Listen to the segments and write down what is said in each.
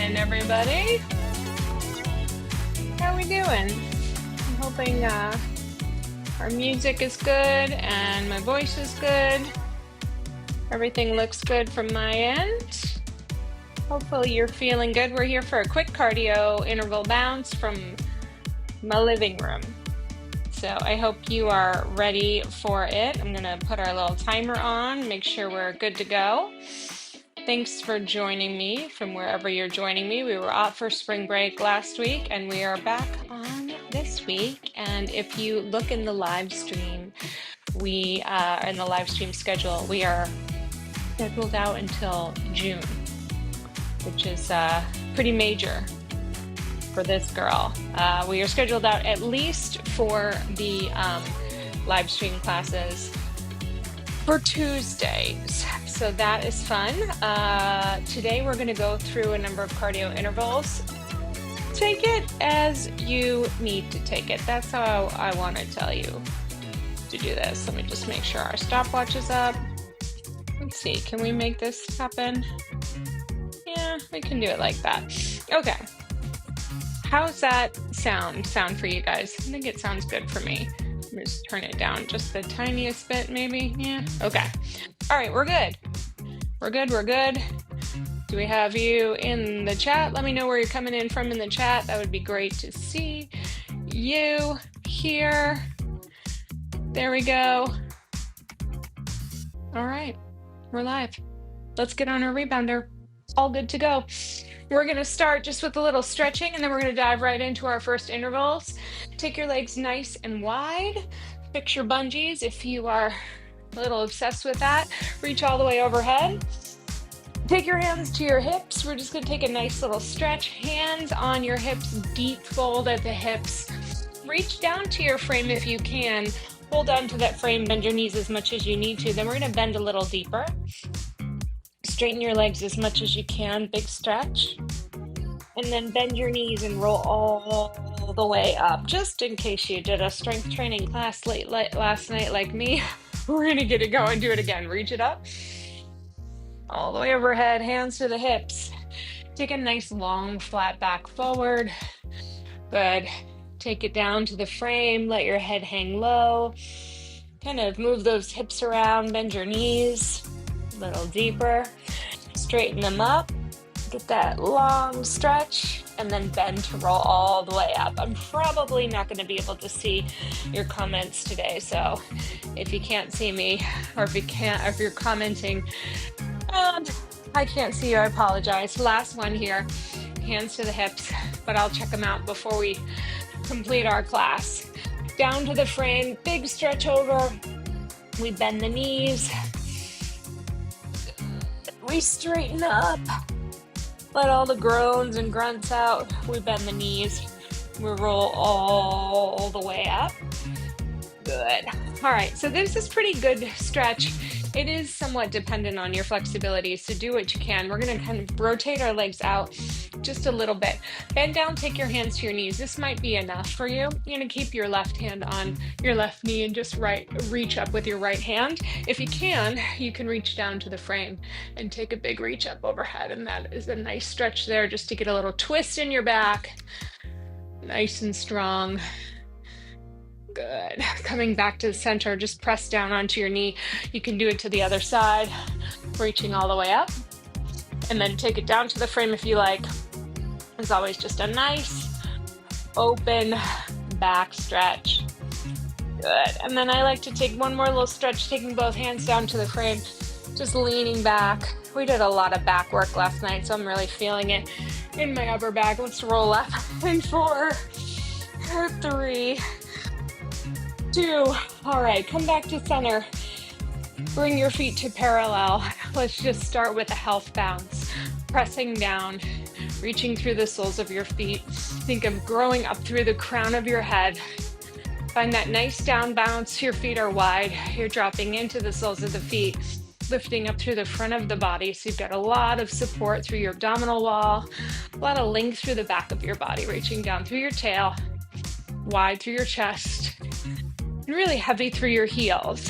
morning, everybody. How are we doing? I'm hoping our music is good and my voice is good. Everything looks good from my end. Hopefully you're feeling good. We're here for a quick cardio interval bounce from my living room. So I hope you are ready for it. I'm gonna put our little timer on, make sure we're good to go. Thanks for joining me from wherever you're joining me. We were off for spring break last week and we are back on this week. And if you look in the live stream, we are in the live stream schedule. We are scheduled out until June, which is pretty major for this girl. We are scheduled out at least for the live stream classes for Tuesdays. So that is fun. Today we're gonna go through a number of cardio intervals. Take it as you need to take it. That's how I wanna tell you to do this. Let me just make sure our stopwatch is up. Let's see, can we make this happen? Yeah, we can do it like that. Okay. How's that sound for you guys? I think it sounds good for me. Let me just turn it down just the tiniest bit, maybe. Yeah, okay. All right, we're good. We're good. Do we have you in the chat? Let me know where you're coming in from in the chat. That would be great to see you here. There we go. All right, we're live. Let's get on our rebounder. All good to go. We're gonna start just with a little stretching and then we're gonna dive right into our first intervals. Take your legs nice and wide. Fix your bungees if you are a little obsessed with that. Reach all the way overhead. Take your hands to your hips. We're just gonna take a nice little stretch. Hands on your hips, deep fold at the hips. Reach down to your frame if you can. Hold on to that frame, bend your knees as much as you need to. Then we're gonna bend a little deeper. Straighten your legs as much as you can, big stretch. And then bend your knees and roll all the way up. Just in case you did a strength training class late last night like me, we're gonna get it going, do it again. Reach it up, all the way overhead, hands to the hips. Take a nice long flat back forward. Good. Take it down to the frame, let your head hang low. Kind of move those hips around, bend your knees a little deeper. Straighten them up. Get that long stretch and then bend to roll all the way up. I'm probably not going to be able to see your comments today, so if you can't see me or if you're commenting and I can't see you, I apologize. Last one here, hands to the hips, but I'll check them out before we complete our class. Down to the frame, big stretch over. We bend the knees. We straighten up. Let all the groans and grunts out. We bend the knees. We roll all the way up. Good. All right, so this is pretty good stretch. It is somewhat dependent on your flexibility, so do what you can. We're gonna kind of rotate our legs out just a little bit. Bend down, take your hands to your knees. This might be enough for you. You're gonna keep your left hand on your left knee and just reach up with your right hand. If you can reach down to the frame and take a big reach up overhead, and that is a nice stretch there just to get a little twist in your back. Nice and strong. Good. Coming back to the center, just press down onto your knee. You can do it to the other side, reaching all the way up. And then take it down to the frame if you like. As always, just a nice open back stretch. Good. And then I like to take one more little stretch, taking both hands down to the frame, just leaning back. We did a lot of back work last night, so I'm really feeling it in my upper back. Let's roll up in 4, 3, 2. All right, come back to center. Bring your feet to parallel. Let's just start with a health bounce. Pressing down, reaching through the soles of your feet. Think of growing up through the crown of your head. Find that nice down bounce. Your feet are wide. You're dropping into the soles of the feet, lifting up through the front of the body. So you've got a lot of support through your abdominal wall, a lot of length through the back of your body, reaching down through your tail, wide through your chest, and really heavy through your heels.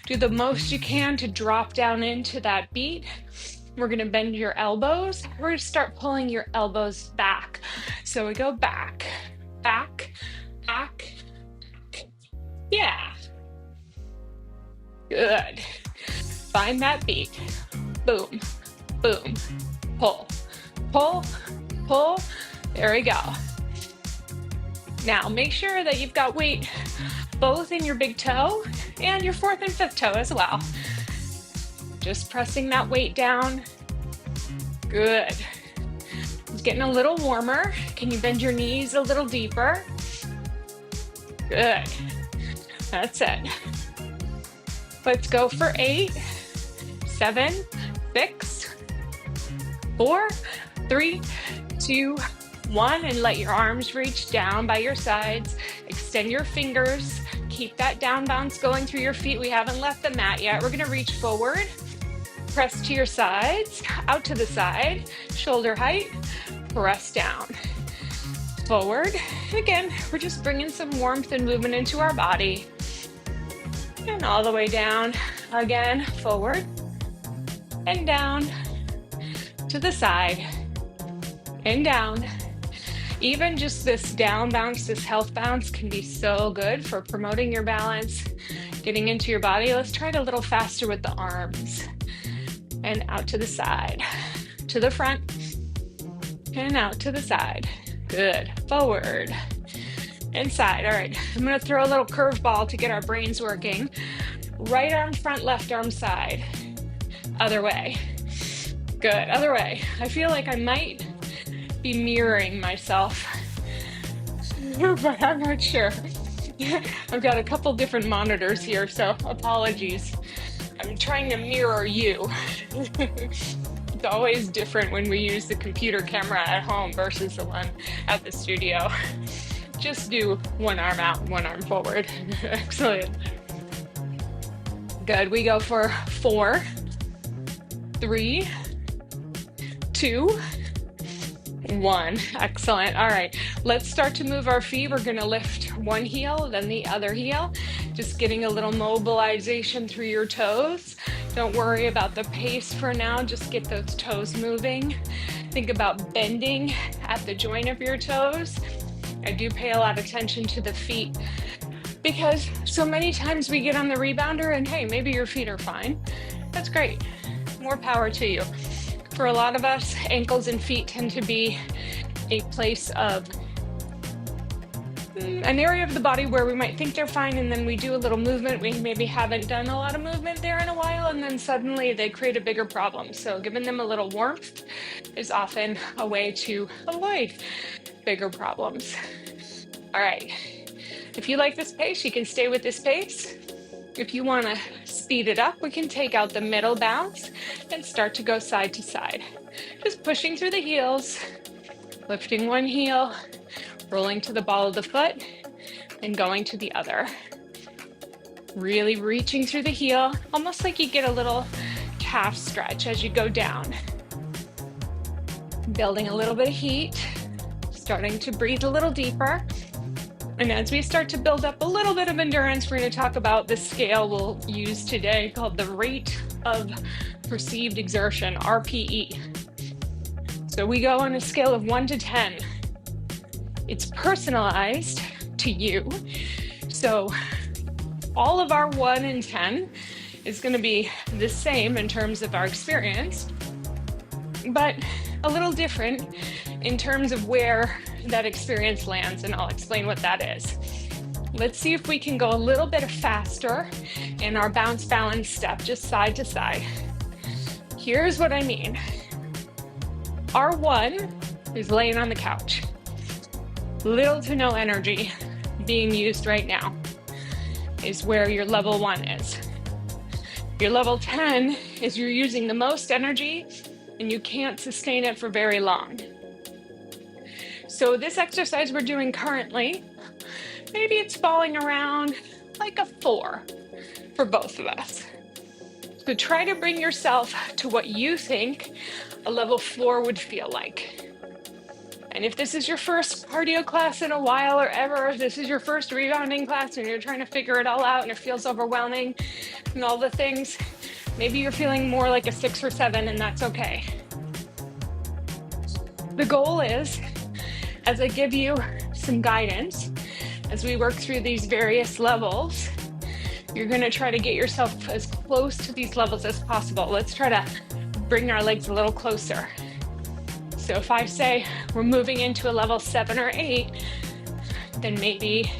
Do the most you can to drop down into that beat. We're gonna bend your elbows. We're gonna start pulling your elbows back. So we go back, back, back. Yeah, good. Find that beat. Boom, boom, pull, pull, pull. There we go. Now make sure that you've got weight both in your big toe and your fourth and fifth toe as well. Just pressing that weight down. Good. It's getting a little warmer. Can you bend your knees a little deeper? Good. That's it. Let's go for 8, 7, 6, 4, 3, 2, 1, and let your arms reach down by your sides. Extend your fingers. Keep that down bounce going through your feet. We haven't left the mat yet. We're gonna reach forward. Press to your sides, out to the side, shoulder height, press down. Forward. And again, we're just bringing some warmth and movement into our body. And all the way down. Again, forward and down to the side and down. Even just this down bounce, this health bounce can be so good for promoting your balance, getting into your body. Let's try it a little faster with the arms. And out to the side, to the front, and out to the side. Good. Forward and side. All right, I'm gonna throw a little curveball to get our brains working. Right arm front, left arm side. Other way. Good, other way. I feel like I might be mirroring myself, but I'm not sure. I've got a couple different monitors here, so apologies. I'm trying to mirror you. It's always different when we use the computer camera at home versus the one at the studio. Just do one arm out, one arm forward. Excellent. Good. We go for 4, 3, 2, 1. Excellent. All right. Let's start to move our feet. We're going to lift one heel, then the other heel. Just getting a little mobilization through your toes. Don't worry about the pace for now. Just get those toes moving. Think about bending at the joint of your toes. I do pay a lot of attention to the feet because so many times we get on the rebounder and hey, maybe your feet are fine. That's great. More power to you. For a lot of us, ankles and feet tend to be a place of an area of the body where we might think they're fine, and then we do a little movement. We maybe haven't done a lot of movement there in a while, and then suddenly they create a bigger problem. So giving them a little warmth is often a way to avoid bigger problems. All right. If you like this pace, you can stay with this pace. If you want to speed it up, we can take out the middle bounce and start to go side to side. Just pushing through the heels, lifting one heel, rolling to the ball of the foot, and going to the other. Really reaching through the heel, almost like you get a little calf stretch as you go down. Building a little bit of heat, starting to breathe a little deeper. And as we start to build up a little bit of endurance, we're going to talk about the scale we'll use today called the rate of perceived exertion, RPE. So we go on a scale of 1 to 10. It's personalized to you. So all of our 1 and 10 is going to be the same in terms of our experience, but a little different in terms of where that experience lands, and I'll explain what that is. Let's see if we can go a little bit faster in our bounce balance step, just side to side. Here's what I mean. R1 is laying on the couch. Little to no energy being used right now is where your level 1 is. Your level 10 is you're using the most energy and you can't sustain it for very long. So this exercise we're doing currently, maybe it's falling around like a 4 for both of us. So try to bring yourself to what you think a level 4 would feel like. And if this is your first cardio class in a while or ever, if this is your first rebounding class and you're trying to figure it all out and it feels overwhelming and all the things, Maybe you're feeling more like a 6 or 7, and that's okay. The goal is, as I give you some guidance, as we work through these various levels, you're going to try to get yourself as close to these levels as possible. Let's try to bring our legs a little closer. So if I say we're moving into a level 7 or 8, then maybe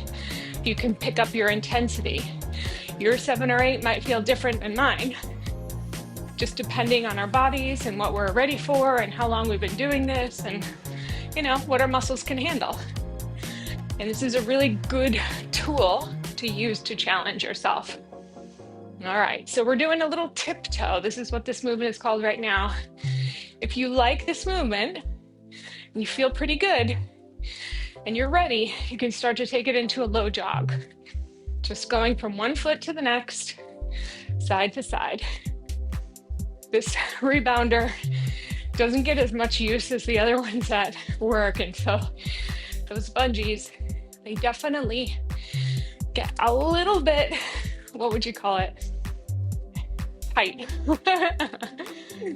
you can pick up your intensity. Your 7 or 8 might feel different than mine, just depending on our bodies and what we're ready for and how long we've been doing this and, what our muscles can handle. And this is a really good tool to use to challenge yourself. All right, so we're doing a little tiptoe. This is what this movement is called right now. If you like this movement and you feel pretty good and you're ready, you can start to take it into a low jog. Just going from one foot to the next, side to side. This rebounder doesn't get as much use as the other ones that work, and so those bungees, they definitely get a little bit, what would you call it? Tight.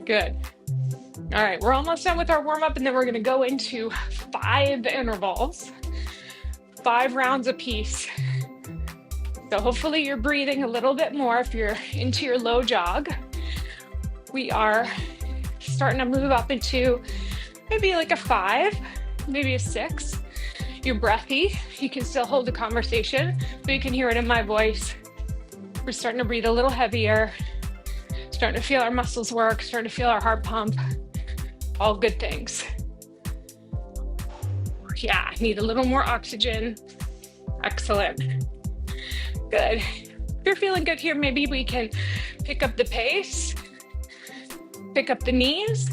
Good. All right, we're almost done with our warm-up, and then we're going to go into 5 intervals, 5 rounds apiece. So hopefully you're breathing a little bit more if you're into your low jog. We are starting to move up into maybe like a 5, maybe a 6. You're breathy. You can still hold the conversation, but you can hear it in my voice. We're starting to breathe a little heavier, starting to feel our muscles work, starting to feel our heart pump. All good things. Yeah, need a little more oxygen. Excellent. Good. If you're feeling good here, maybe we can pick up the pace, pick up the knees,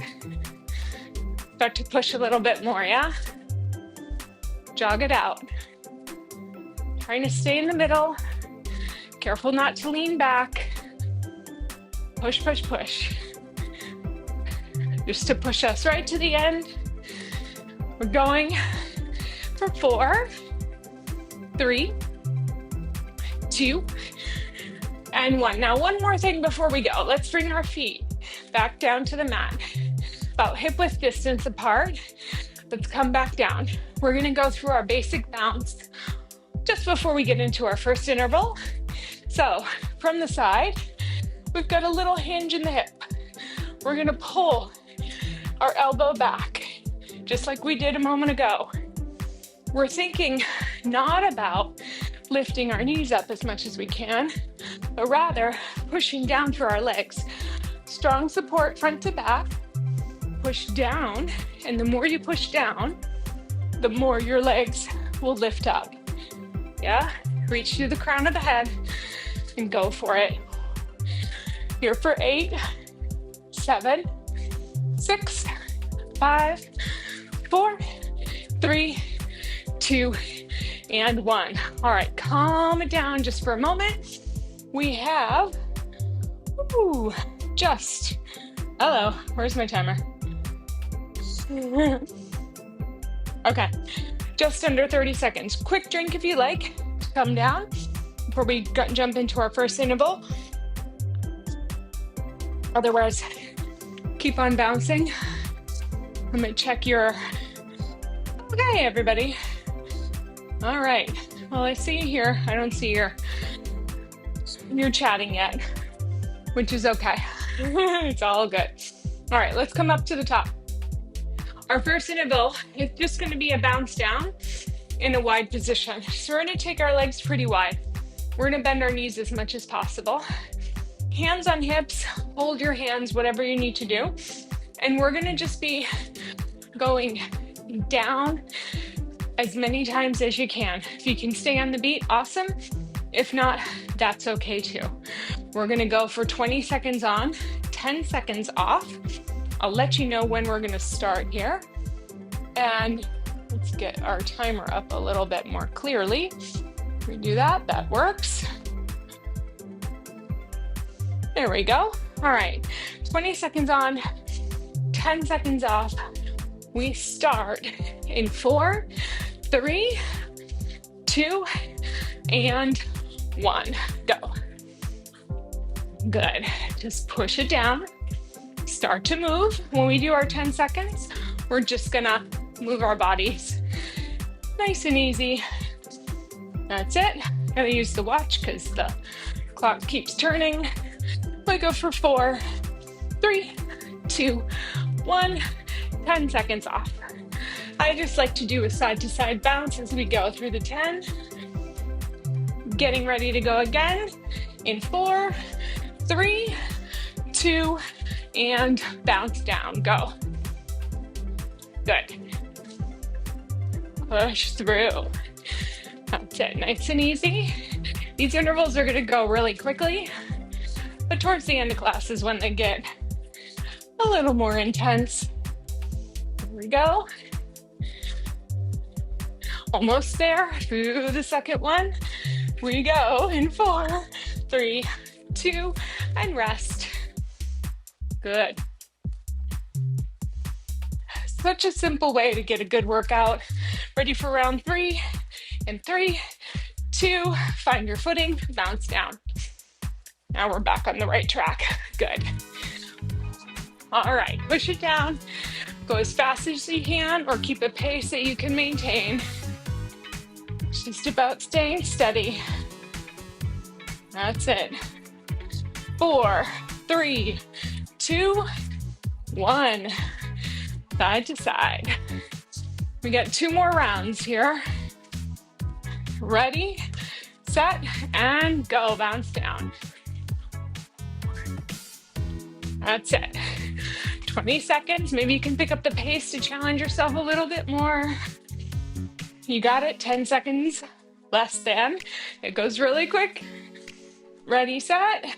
start to push a little bit more, yeah? Jog it out. Trying to stay in the middle. Careful not to lean back. Push, push, push. Just to push us right to the end. We're going for 4, 3, 2, and 1. Now, one more thing before we go. Let's bring our feet back down to the mat, about hip width distance apart. Let's come back down. We're going to go through our basic bounce just before we get into our first interval. So from the side, we've got a little hinge in the hip. We're going to pull our elbow back, just like we did a moment ago. We're thinking not about lifting our knees up as much as we can, but rather pushing down through our legs. Strong support front to back, push down, and the more you push down, the more your legs will lift up. Yeah, reach through the crown of the head and go for it. Here for 8, 7, 6, 5, 4, 3, 2, and 1. All right, calm it down just for a moment. We have, hello, where's my timer? Okay, just under 30 seconds. Quick drink if you like to come down before we jump into our first interval. Otherwise, keep on bouncing. I'm gonna check your, okay, everybody. All right, well, I see you here. I don't see you're chatting yet, which is okay. It's all good. All right, let's come up to the top. Our first interval is just gonna be a bounce down in a wide position. So we're gonna take our legs pretty wide. We're gonna bend our knees as much as possible. Hands on hips, hold your hands, whatever you need to do. And we're gonna just be going down as many times as you can. If you can stay on the beat, awesome. If not, that's okay too. We're gonna go for 20 seconds on, 10 seconds off. I'll let you know when we're gonna start here. And let's get our timer up a little bit more clearly. We do that, that works. There we go. All right, 20 seconds on, 10 seconds off. We start in 4, 3, 2, and 1. Go. Good. Just push it down, start to move. When we do our 10 seconds, we're just gonna move our bodies nice and easy. That's it. Gotta use the watch because the clock keeps turning. We go for 4, 3, 2, 1, 10 seconds off. I just like to do a side-to-side bounce as we go through the 10. Getting ready to go again in 4, 3, 2, and bounce down. Go. Good. Push through. That's it. Nice and easy. These intervals are going to go really quickly, but towards the end of class is when they get a little more intense. Here we go. Almost there. Through the second one. We go in 4, 3, 2, and rest. Good. Such a simple way to get a good workout. Ready for round 3. In 3, 2, find your footing, bounce down. Now we're back on the right track. Good. All right, push it down. Go as fast as you can or keep a pace that you can maintain. It's just about staying steady. That's it. 4, 3, 2, 1. Side to side. We got 2 more rounds here. Ready, set, and go. Bounce down. That's it. 20 seconds. Maybe you can pick up the pace to challenge yourself a little bit more. You got it. 10 seconds less than. It goes really quick. Ready, set,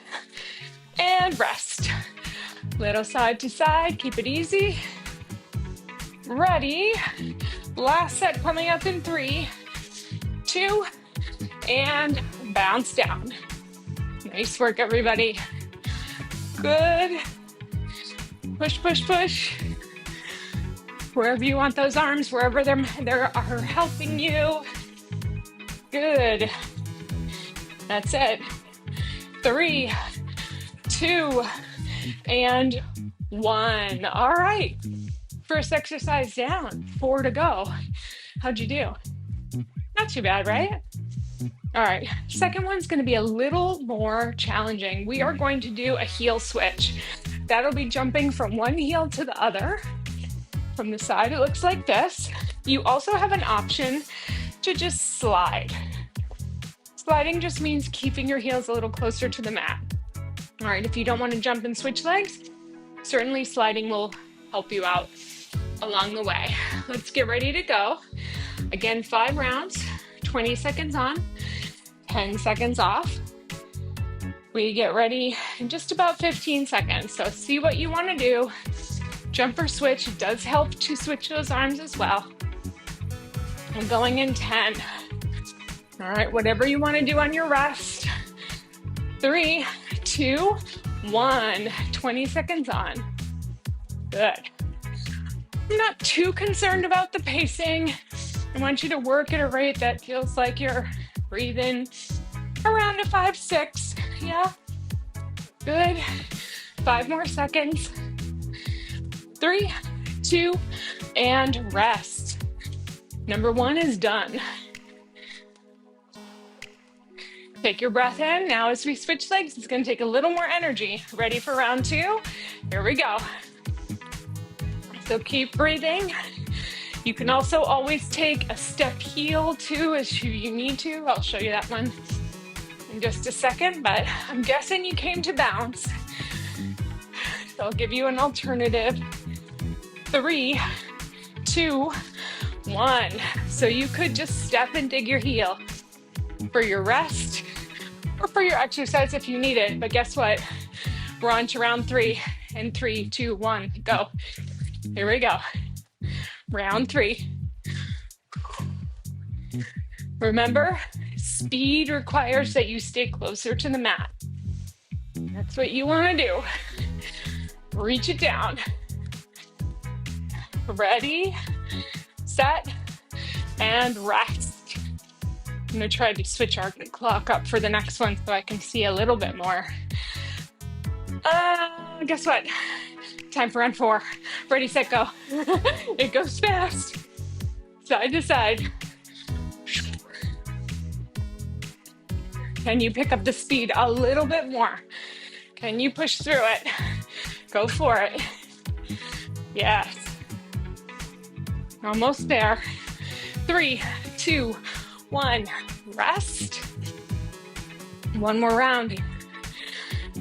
and rest. Little side to side. Keep it easy. Ready. Last set coming up in 3, 2, and bounce down. Nice work, everybody. Good. Push, push, push. Wherever you want those arms, wherever they are helping you. Good. That's it. 3, 2, and 1. All right. First exercise down. 4 to go. How'd you do? Not too bad, right? All right. Second one's going to be a little more challenging. We are going to do a heel switch. That'll be jumping from one heel to the other. From the side, it looks like this. You also have an option to just slide. Sliding just means keeping your heels a little closer to the mat. All right, if you don't want to jump and switch legs, certainly sliding will help you out along the way. Let's get ready to go. Again, 5 rounds, 20 seconds on, 10 seconds off. We get ready in just about 15 seconds. So see what you want to do. Jump or switch. It does help to switch those arms as well. I'm going in 10. All right, whatever you want to do on your rest. 3, 2, 1. 20 seconds on. Good. I'm not too concerned about the pacing. I want you to work at a rate that feels like you're breathing around a 5, 6. Yeah. Good. 5 more seconds. 3, 2, and rest. Number 1 is done. Take your breath in. Now as we switch legs, it's going to take a little more energy. Ready for round 2? Here we go. So keep breathing. You can also always take a step heel too as you need to. I'll show you that one in just a second, but I'm guessing you came to bounce. So I'll give you an alternative. 3, 2, 1. So you could just step and dig your heel for your rest or for your exercise if you need it. But guess what? We're on to round 3 in 3, 2, 1, go. Here we go. Round 3. Remember, speed requires that you stay closer to the mat. That's what you want to do. Reach it down. Ready, set, and rest. I'm going to try to switch our clock up for the next one so I can see a little bit more. Guess what? Time for round 4. Ready, set, go. It goes fast. Side to side. Can you pick up the speed a little bit more? Can you push through it? Go for it. Yes. Almost there. 3, 2, 1. Rest. One more round.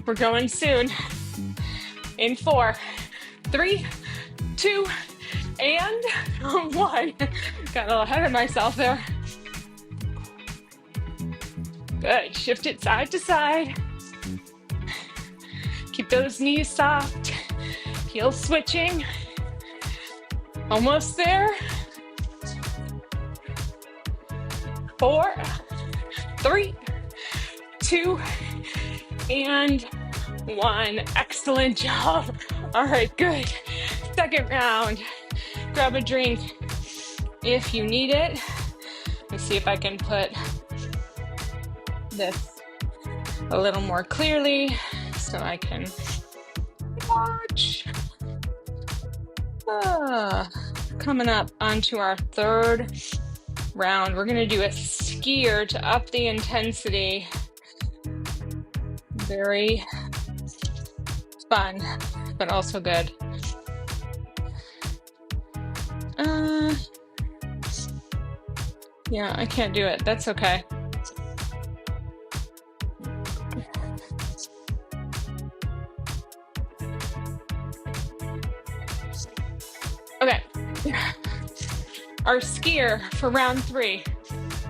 We're going soon. In 4, 3, 2, and 1. Got a little ahead of myself there. Good. Shift it side to side. Keep those knees soft. Heels switching. Almost there. 4, 3, 2, and 1. Excellent job. All right, good. Second round. Grab a drink if you need it. Let me see if I can put this a little more clearly so I can watch. Coming up onto our third round, we're going to do a skier to up the intensity. Very fun, but also good. Yeah, I can't do it. That's okay. Okay. Our skier for round 3,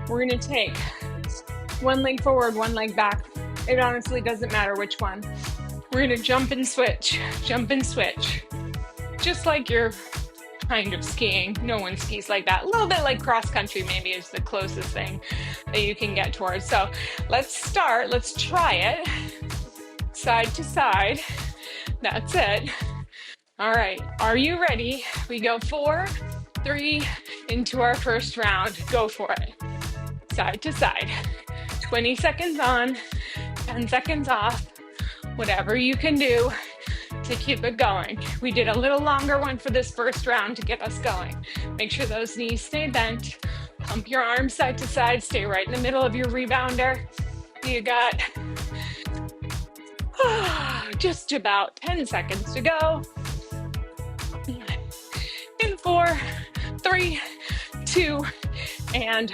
we're going to take one leg forward, one leg back. It honestly doesn't matter which one. We're going to jump and switch, just like you're kind of skiing. No one skis like that. A little bit like cross country maybe is the closest thing that you can get towards. So let's start. Let's try it. Side to side. That's it. All right. Are you ready? We go 4, 3 into our first round. Go for it. Side to side. 20 seconds on, 10 seconds off. Whatever you can do to keep it going. We did a little longer one for this first round to get us going. Make sure those knees stay bent. Pump your arms side to side. Stay right in the middle of your rebounder. You got just about 10 seconds to go. In 4, 3, 2, and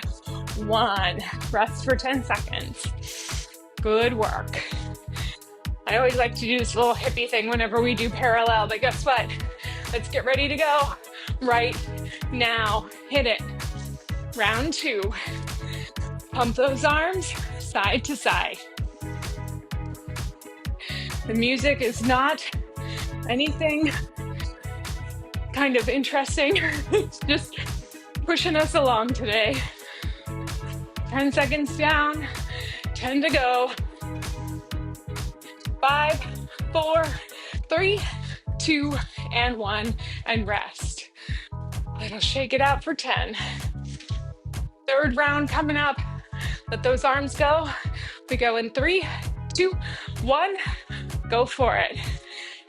1. Rest for 10 seconds. Good work. I always like to do this little hippie thing whenever we do parallel, but guess what? Let's get ready to go right now. Hit it. Round 2. Pump those arms side to side. The music is not anything kind of interesting. It's just pushing us along today. 10 seconds down, 10 to go. 5, 4, 3, 2, and 1, and rest. Little shake it out for 10. Third round coming up. Let those arms go. We go in 3, 2, 1. Go for it.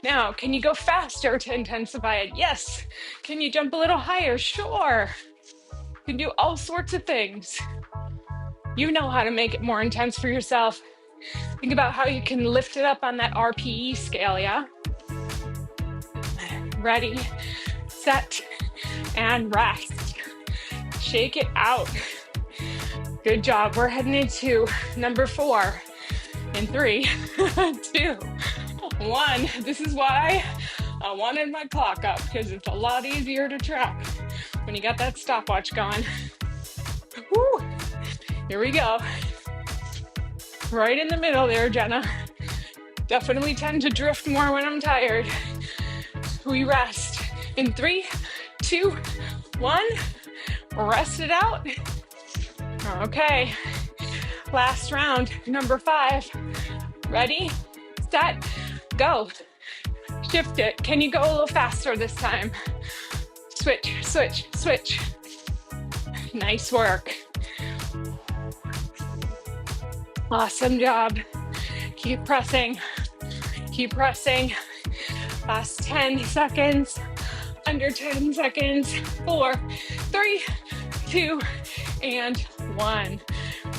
Now, can you go faster to intensify it? Yes. Can you jump a little higher? Sure. You can do all sorts of things. You know how to make it more intense for yourself. Think about how you can lift it up on that RPE scale, yeah? Ready, set, and rest. Shake it out. Good job. We're heading into number 4 in 3, 2, 1. This is why I wanted my clock up, because it's a lot easier to track when you got that stopwatch going. Woo. Here we go. Right in the middle there, Jenna. Definitely tend to drift more when I'm tired. We rest in 3, 2, 1. Rest it out. Okay. Last round, number 5. Ready, set, go. Shift it. Can you go a little faster this time? Switch, switch, switch. Nice work. Awesome job. Keep pressing. Keep pressing. Last 10 seconds. Under 10 seconds. 4, 3, 2, and 1.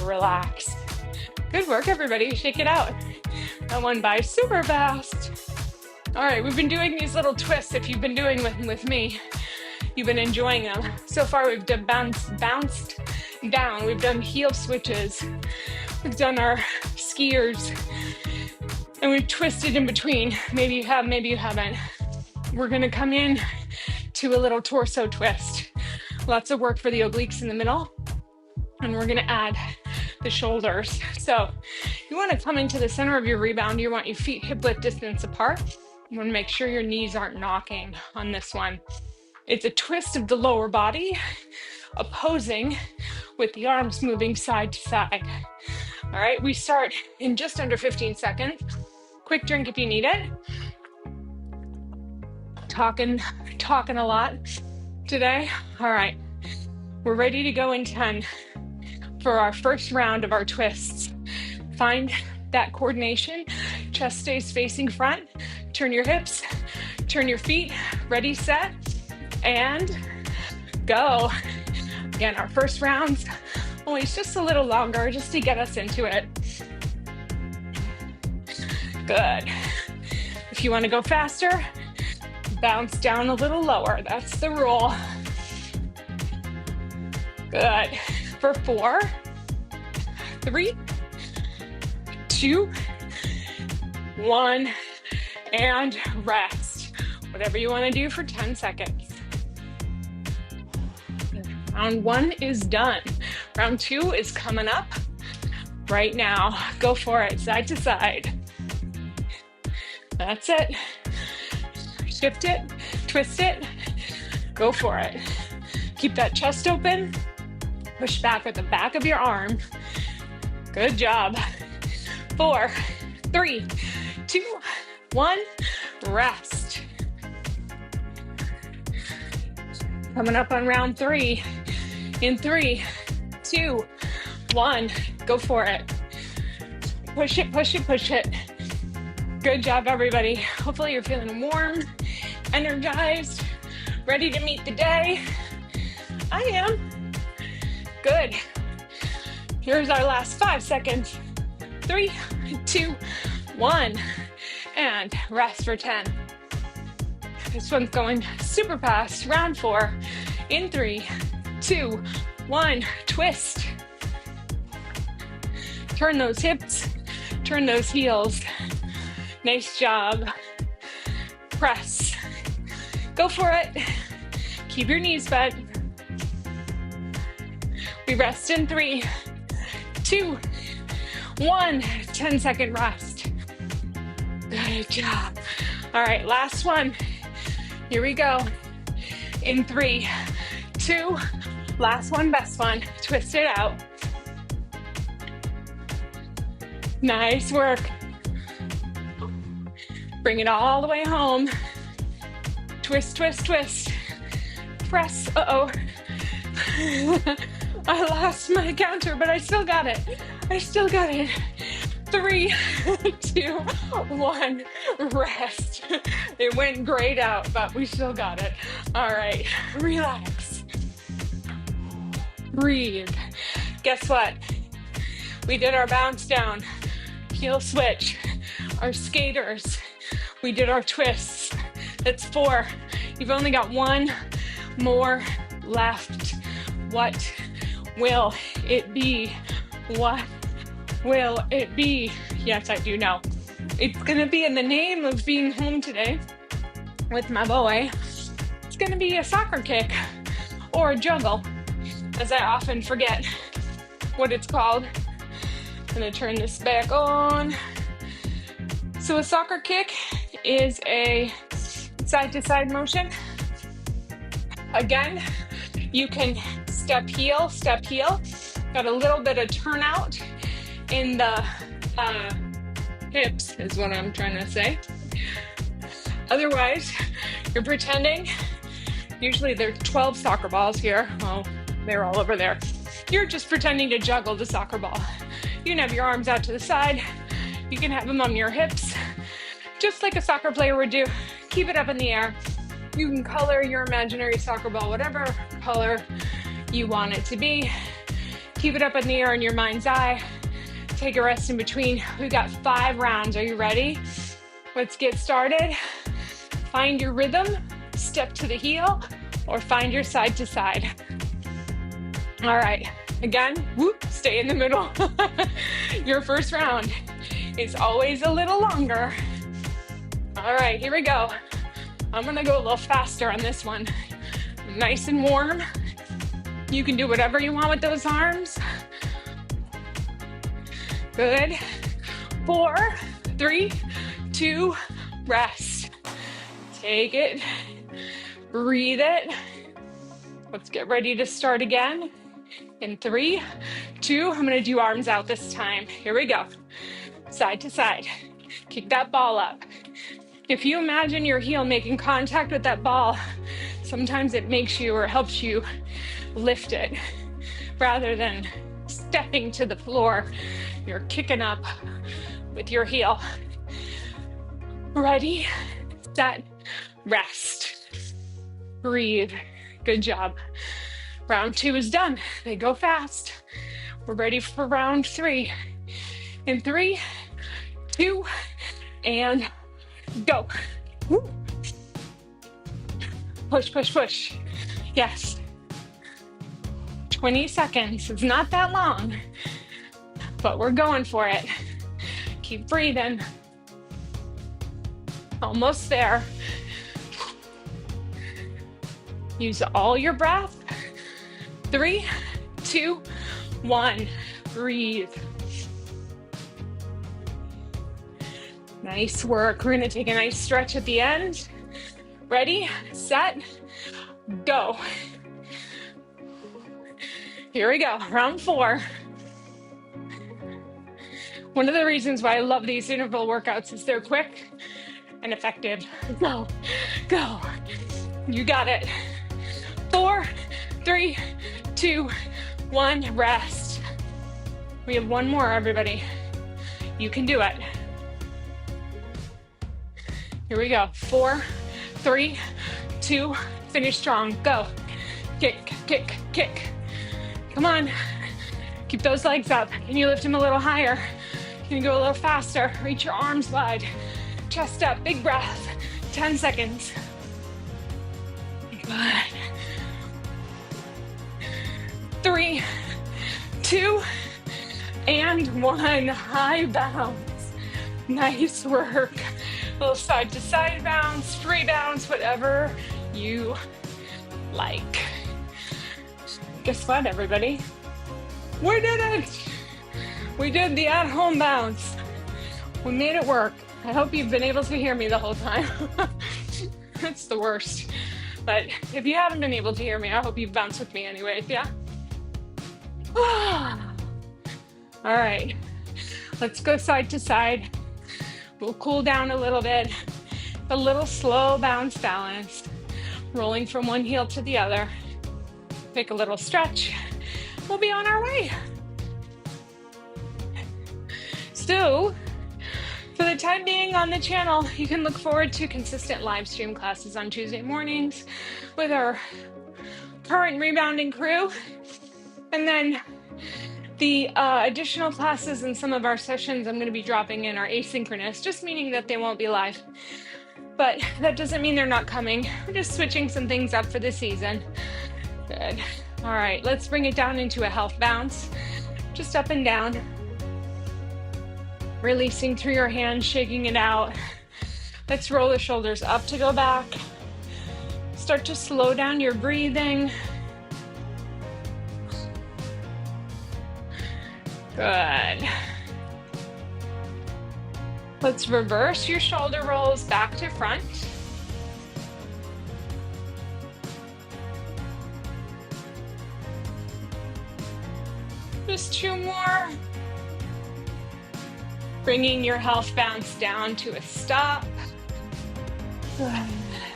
Relax. Good work, everybody. Shake it out. That went by super fast. All right, we've been doing these little twists. If you've been doing with me, you've been enjoying them. So far, we've done bounced down. We've done heel switches. We've done our skiers. And we've twisted in between. Maybe you have, maybe you haven't. We're gonna come in to a little torso twist. Lots of work for the obliques in the middle. And we're gonna add the shoulders. So you wanna come into the center of your rebound. You want your feet hip-width distance apart. You wanna make sure your knees aren't knocking on this one. It's a twist of the lower body, opposing with the arms moving side to side. All right, we start in just under 15 seconds. Quick drink if you need it. Talking a lot today. All right, we're ready to go in 10 for our first round of our twists. Find that coordination. Chest stays facing front. Turn your hips, turn your feet. Ready, set, and go. Again, our first round's always just a little longer just to get us into it. Good. If you want to go faster, bounce down a little lower. That's the rule. Good. For 4, 3, 2, 1, and rest. Whatever you want to do for 10 seconds. Round 1 is done. Round 2 is coming up right now. Go for it, side to side. That's it. Shift it, twist it, go for it. Keep that chest open. Push back with the back of your arm. Good job. 4, 3, 2, 1, rest. Coming up on round 3. In 3, 2, 1, go for it. Push it, push it, push it. Good job, everybody. Hopefully you're feeling warm, energized, ready to meet the day. I am. Good. Here's our last 5 seconds. 3, 2, 1, and rest for 10. This one's going super fast. Round 4. In 3, 2, 1, twist. Turn those hips, turn those heels. Nice job. Press. Go for it. Keep your knees bent. We rest in 3, 2, 1. 10-second rest. Good job. All right, last one. Here we go. In 3, 2, last one, best one. Twist it out. Nice work. Bring it all the way home. Twist, twist, twist. Press. Uh-oh. I lost my counter, but I still got it. I still got it. 3, 2, 1, rest. It went grayed out, but we still got it. All right, relax. Breathe. Guess what? We did our bounce down, heel switch, our skaters. We did our twists. That's 4. You've only got 1 more left. What will it be? What will it be? Yes, I do know. It's gonna be in the name of being home today with my boy. It's gonna be a soccer kick or a juggle, as I often forget what it's called. I'm gonna turn this back on. So a soccer kick is a side-to-side motion. Again, you can step heel. Got a little bit of turnout in the hips is what I'm trying to say. Otherwise, you're pretending. Usually there's 12 soccer balls here. Oh, they're all over there. You're just pretending to juggle the soccer ball. You can have your arms out to the side. You can have them on your hips. just like a soccer player would do. Keep it up in the air. You can color your imaginary soccer ball whatever color you want it to be. Keep it up in the air in your mind's eye. Take a rest in between. We've got 5 rounds. Are you ready? Let's get started. Find your rhythm, step to the heel, or find your side to side. All right, again, whoop, stay in the middle. Your first round is always a little longer. All right, here we go. I'm gonna go a little faster on this one. Nice and warm. You can do whatever you want with those arms. Good. 4, 3, 2, rest. Take it, breathe it. Let's get ready to start again. In 3, 2, I'm gonna do arms out this time. Here we go. Side to side. Kick that ball up. If you imagine your heel making contact with that ball, sometimes it makes you or helps you lift it rather than stepping to the floor. You're kicking up with your heel. Ready, set, rest. Breathe. Good job. Round 2 is done. They go fast. We're ready for round 3. In 3, 2, and go. Woo. Push, push, push. Yes. 20 seconds. It's not that long, but we're going for it. Keep breathing. Almost there. Use all your breath. 3, 2, 1. Breathe. Nice work. We're gonna take a nice stretch at the end. Ready, set, go. Here we go, round 4. One of the reasons why I love these interval workouts is they're quick and effective. Go, go. You got it. 4, 3, 2, 1, rest. We have one more, everybody. You can do it. Here we go. 4, 3, 2, finish strong. Go. Kick, kick, kick. Come on. Keep those legs up. Can you lift them a little higher? Can you go a little faster? Reach your arms wide. Chest up, big breath. 10 seconds. Good. 3, 2, and 1. High bounce. Nice work. A little side to side bounce, free bounce, whatever you like. Guess what, everybody? We did it! We did the at-home bounce. We made it work. I hope you've been able to hear me the whole time. It's the worst. But if you haven't been able to hear me, I hope you've bounced with me anyways, yeah? All right, let's go side to side. We'll cool down a little bit. A little slow bounce balance. Rolling from one heel to the other. Take a little stretch. We'll be on our way. So, for the time being on the channel, you can look forward to consistent live stream classes on Tuesday mornings with our current rebounding crew. And then the additional classes in some of our sessions I'm going to be dropping in are asynchronous, just meaning that they won't be live. But that doesn't mean they're not coming. We're just switching some things up for the season. Good. All right, let's bring it down into a health bounce. Just up and down. Releasing through your hands, shaking it out. Let's roll the shoulders up to go back. Start to slow down your breathing. Good. Let's reverse your shoulder rolls back to front. Just 2 more. Bringing your health bounce down to a stop. Good.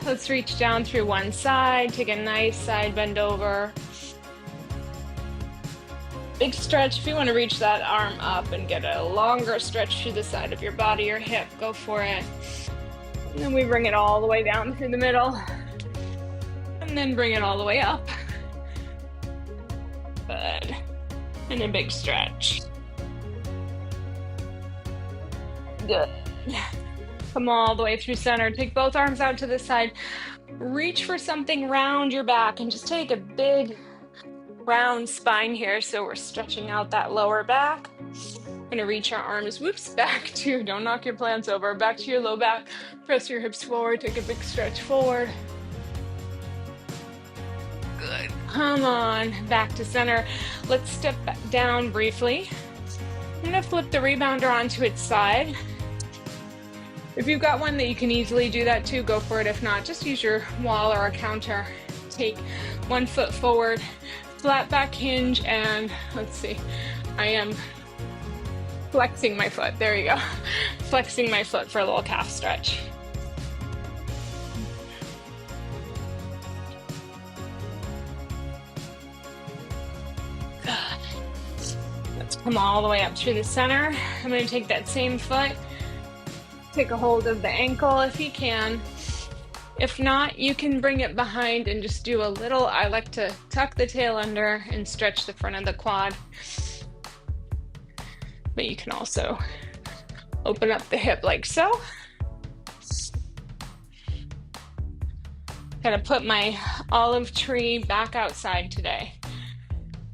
Let's reach down through one side. Take a nice side bend over. Big stretch. If you want to reach that arm up and get a longer stretch to the side of your body or hip, go for it. And then we bring it all the way down through the middle. And then bring it all the way up. Good. And a big stretch. Good. Come all the way through center. Take both arms out to the side. Reach for something round your back and just take a big round spine here. So we're stretching out that lower back. I'm gonna reach our arms, back to, don't knock your plants over, back to your low back. Press your hips forward, take a big stretch forward. Good. Come on, back to center. Let's step down briefly. I'm gonna flip the rebounder onto its side. If you've got one that you can easily do that too, go for it. If not, just use your wall or a counter. Take one foot forward, flat back hinge, and let's see, I am flexing my foot. There you go. Flexing my foot for a little calf stretch. Let's come all the way up through the center. I'm going to take that same foot. Take a hold of the ankle if you can. If not, you can bring it behind and just do a little, I like to tuck the tail under and stretch the front of the quad. But you can also open up the hip like so. Gotta put my olive tree back outside today.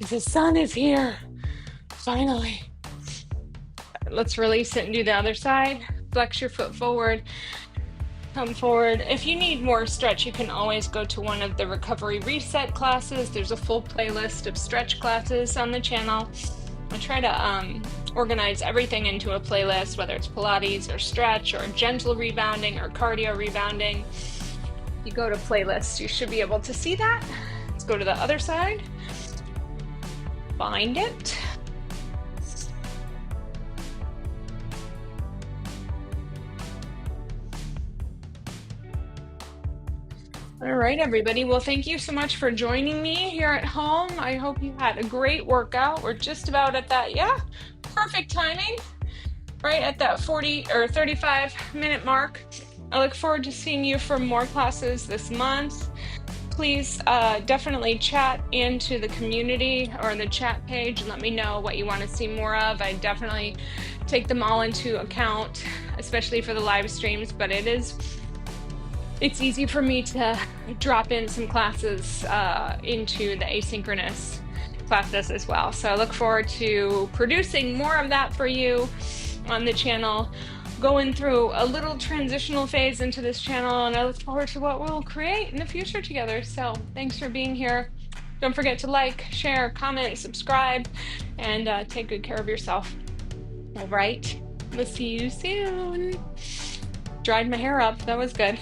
The sun is here, finally. Let's release it and do the other side. Flex your foot forward, come forward. If you need more stretch, you can always go to one of the recovery reset classes. There's a full playlist of stretch classes on the channel. I try to organize everything into a playlist, whether it's Pilates or stretch or gentle rebounding or cardio rebounding. You go to playlists, you should be able to see that. Let's go to the other side. Find it. All right, everybody. Well, thank you so much for joining me here at home. I hope you had a great workout. We're just about at that, perfect timing, right at that 40 or 35-minute mark. I look forward to seeing you for more classes this month. Please definitely chat into the community or the chat page and let me know what you want to see more of. I definitely take them all into account, especially for the live streams, but it's easy for me to drop in some classes into the asynchronous classes as well. So I look forward to producing more of that for you on the channel, going through a little transitional phase into this channel, and I look forward to what we'll create in the future together. So thanks for being here. Don't forget to like, share, comment, subscribe, and take good care of yourself. All right, we'll see you soon. Dried my hair up. That was good.